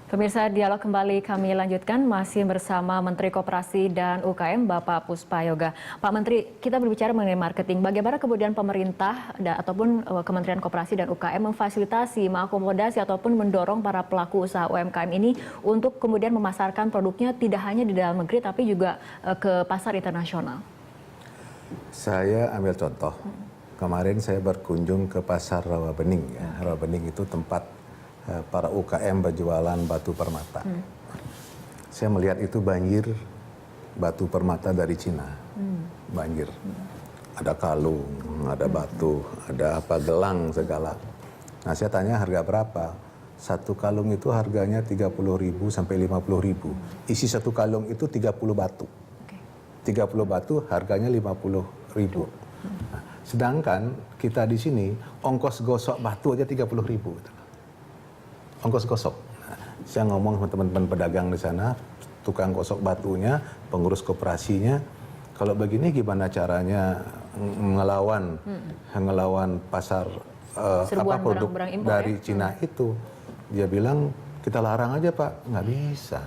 Pemirsa, dialog kembali kami lanjutkan masih bersama Menteri Koperasi dan UKM Bapak Puspayoga. Pak Menteri, kita berbicara mengenai marketing. Bagaimana kemudian pemerintah ataupun Kementerian Koperasi dan UKM memfasilitasi, mengakomodasi ataupun mendorong para pelaku usaha UMKM ini untuk kemudian memasarkan produknya tidak hanya di dalam negeri tapi juga ke pasar internasional? Saya ambil contoh. Kemarin saya berkunjung ke pasar Rawabening. Rawabening itu tempat para UKM berjualan batu permata. Saya melihat itu banjir batu permata dari Cina. Banjir. Ada kalung, ada batu, ada apa gelang segala. Nah, saya tanya harga berapa? Satu kalung itu harganya 30.000 sampai 50.000. Isi satu kalung itu 30 batu. 30 batu harganya 50.000. Nah, sedangkan kita di sini ongkos gosok batu aja 30.000. Ongkos gosok. Nah, saya ngomong sama teman-teman pedagang di sana, tukang gosok batunya, pengurus koperasinya, kalau begini gimana caranya ngelawan pasar produk dari Cina itu? Dia bilang kita larang aja Pak, nggak bisa.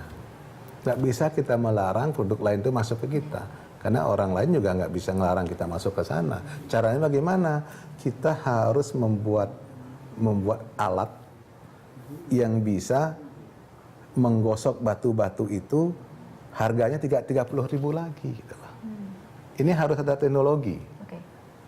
Nggak bisa kita melarang produk lain itu masuk ke kita. Karena orang lain juga nggak bisa ngelarang kita masuk ke sana. Caranya bagaimana? Kita harus membuat alat yang bisa menggosok batu-batu itu harganya 30.000 lagi. Gitu. Ini harus ada teknologi.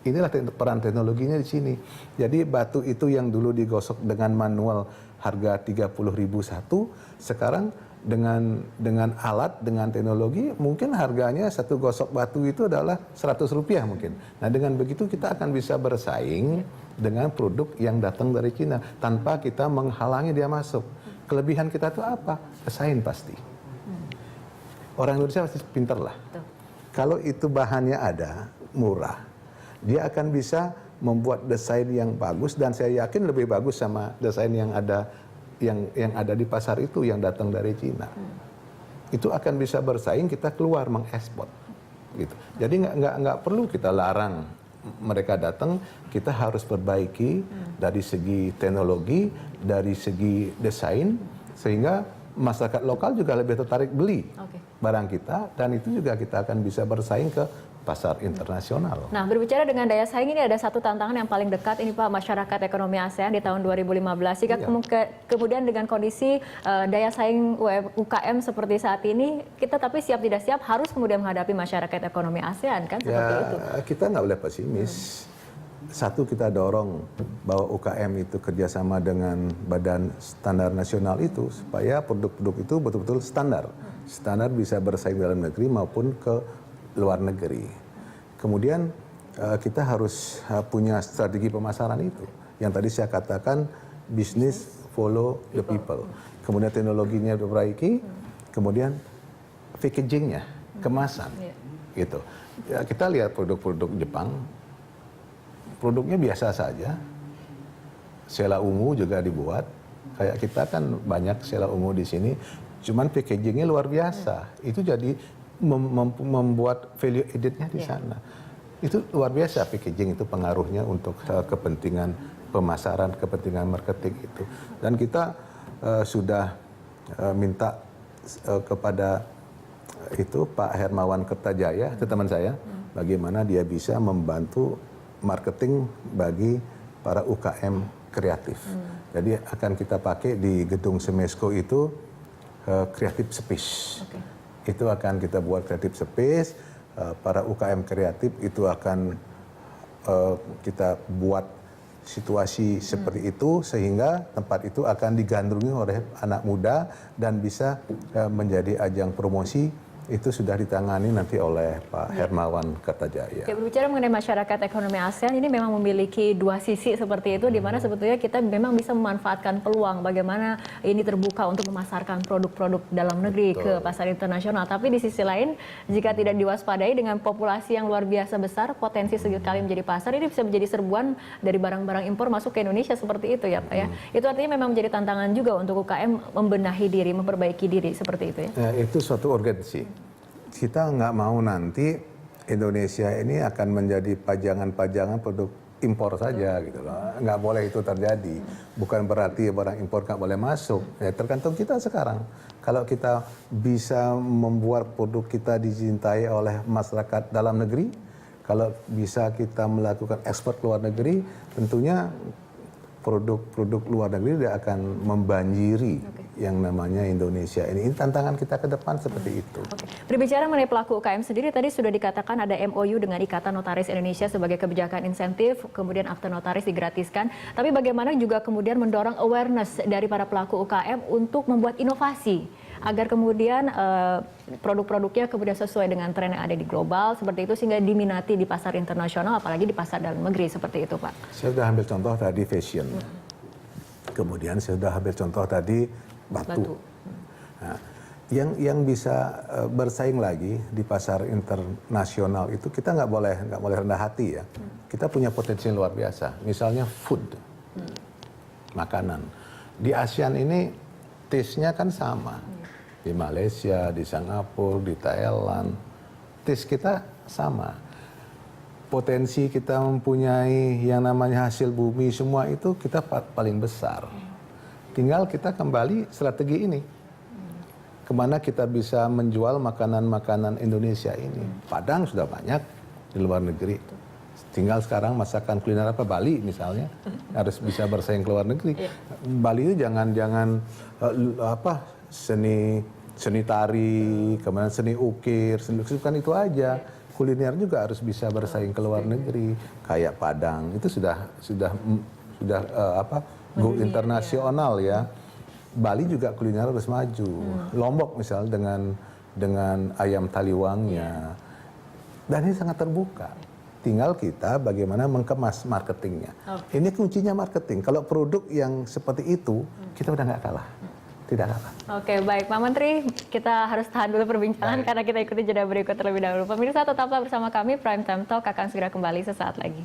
Inilah peran teknologinya di sini. Jadi batu itu yang dulu digosok dengan manual harga 30.000 satu, sekarang dengan alat, dengan teknologi mungkin harganya satu gosok batu itu adalah Rp100 mungkin. Nah, dengan begitu kita akan bisa bersaing dengan produk yang datang dari Cina tanpa kita menghalangi dia masuk. Kelebihan kita itu apa? Pesaing pasti. Orang Indonesia pasti pinter lah. Kalau itu bahannya ada, murah, dia akan bisa membuat desain yang bagus, dan saya yakin lebih bagus sama desain yang ada di pasar itu yang datang dari Cina. Itu akan bisa bersaing, kita keluar mengekspor gitu. Jadi nggak perlu kita larang mereka datang, kita harus perbaiki dari segi teknologi, dari segi desain, sehingga masyarakat lokal juga lebih tertarik beli barang kita, dan itu juga kita akan bisa bersaing ke pasar internasional. Nah, berbicara dengan daya saing, ini ada satu tantangan yang paling dekat ini Pak, masyarakat ekonomi ASEAN di tahun 2015. Jika kemudian dengan kondisi daya saing UKM seperti saat ini, kita tapi siap tidak siap harus kemudian menghadapi masyarakat ekonomi ASEAN kan, seperti itu. Kita nggak boleh pesimis. Satu, kita dorong bahwa UKM itu kerjasama dengan Badan Standar Nasional itu supaya produk-produk itu betul-betul standar. Standar bisa bersaing dalam negeri maupun ke luar negeri. Kemudian kita harus punya strategi pemasaran itu. Yang tadi saya katakan, bisnis follow the people. Kemudian teknologinya diperbaiki, kemudian packagingnya, kemasan, gitu. Ya, kita lihat produk-produk Jepang, produknya biasa saja. Sela ungu juga dibuat. Kayak kita kan banyak sela ungu di sini, cuman packagingnya luar biasa. Itu jadi membuat value added-nya di sana. Itu luar biasa packaging itu pengaruhnya untuk kepentingan pemasaran, kepentingan marketing itu. Dan kita sudah minta kepada itu Pak Hermawan Kertajaya, itu teman saya, bagaimana dia bisa membantu marketing bagi para UKM kreatif. Jadi akan kita pakai di gedung Semesco itu Creative Space. Itu akan kita buat creative space, para UKM kreatif itu akan kita buat situasi seperti itu, sehingga tempat itu akan digandrungi oleh anak muda dan bisa menjadi ajang promosi. Itu sudah ditangani nanti oleh Pak Hermawan Kertajaya. Berbicara mengenai masyarakat ekonomi ASEAN, ini memang memiliki dua sisi seperti itu, di mana sebetulnya kita memang bisa memanfaatkan peluang bagaimana ini terbuka untuk memasarkan produk-produk dalam negeri ke pasar internasional. Tapi di sisi lain, jika tidak diwaspadai dengan populasi yang luar biasa besar, potensi sekali menjadi pasar, ini bisa menjadi serbuan dari barang-barang impor masuk ke Indonesia seperti itu ya Pak ya. Itu artinya memang menjadi tantangan juga untuk UKM membenahi diri, memperbaiki diri seperti itu ya. Itu suatu urgensi. Kita nggak mau nanti Indonesia ini akan menjadi pajangan-pajangan produk impor saja gitu loh. Nggak boleh itu terjadi. Bukan berarti barang impor nggak boleh masuk. Ya tergantung kita sekarang. Kalau kita bisa membuat produk kita dicintai oleh masyarakat dalam negeri, kalau bisa kita melakukan ekspor ke luar negeri, tentunya produk-produk luar negeri dia akan membanjiri yang namanya Indonesia ini. Ini tantangan kita ke depan seperti itu. Berbicara mengenai pelaku UKM sendiri, tadi sudah dikatakan ada MOU dengan Ikatan Notaris Indonesia sebagai kebijakan insentif, kemudian akte notaris digratiskan. Tapi bagaimana juga kemudian mendorong awareness dari para pelaku UKM untuk membuat inovasi agar kemudian produk-produknya kemudian sesuai dengan tren yang ada di global seperti itu sehingga diminati di pasar internasional apalagi di pasar dalam negeri seperti itu, Pak. Saya sudah ambil contoh tadi fashion. Kemudian saya sudah ambil contoh tadi batu. Nah, yang bisa bersaing lagi di pasar internasional itu kita nggak boleh rendah hati ya. Kita punya potensi yang luar biasa. Misalnya food, makanan. Di ASEAN ini taste-nya kan sama. Di Malaysia, di Singapura, di Thailand, taste kita sama. Potensi kita mempunyai yang namanya hasil bumi semua itu kita paling besar. Tinggal kita kembali strategi ini. Kemana kita bisa menjual makanan-makanan Indonesia ini. Padang sudah banyak di luar negeri. Tinggal sekarang masakan kuliner apa Bali misalnya harus bisa bersaing ke luar negeri. Bali itu jangan seni tari, kemudian seni ukir, kan itu aja. Kuliner juga harus bisa bersaing ke luar negeri. Kayak Padang itu sudah go internasional ya. Bali juga kuliner harus maju. Lombok misal dengan ayam taliwangnya. Dan ini sangat terbuka. Tinggal kita bagaimana mengemas marketingnya. Ini kuncinya marketing. Kalau produk yang seperti itu, kita udah nggak kalah. Tidak kalah. Oke, baik. Pak Menteri, kita harus tahan dulu perbincangan karena kita ikuti jeda berikut terlebih dahulu. Pemirsa, tetaplah bersama kami. Prime Time Talk akan segera kembali sesaat lagi.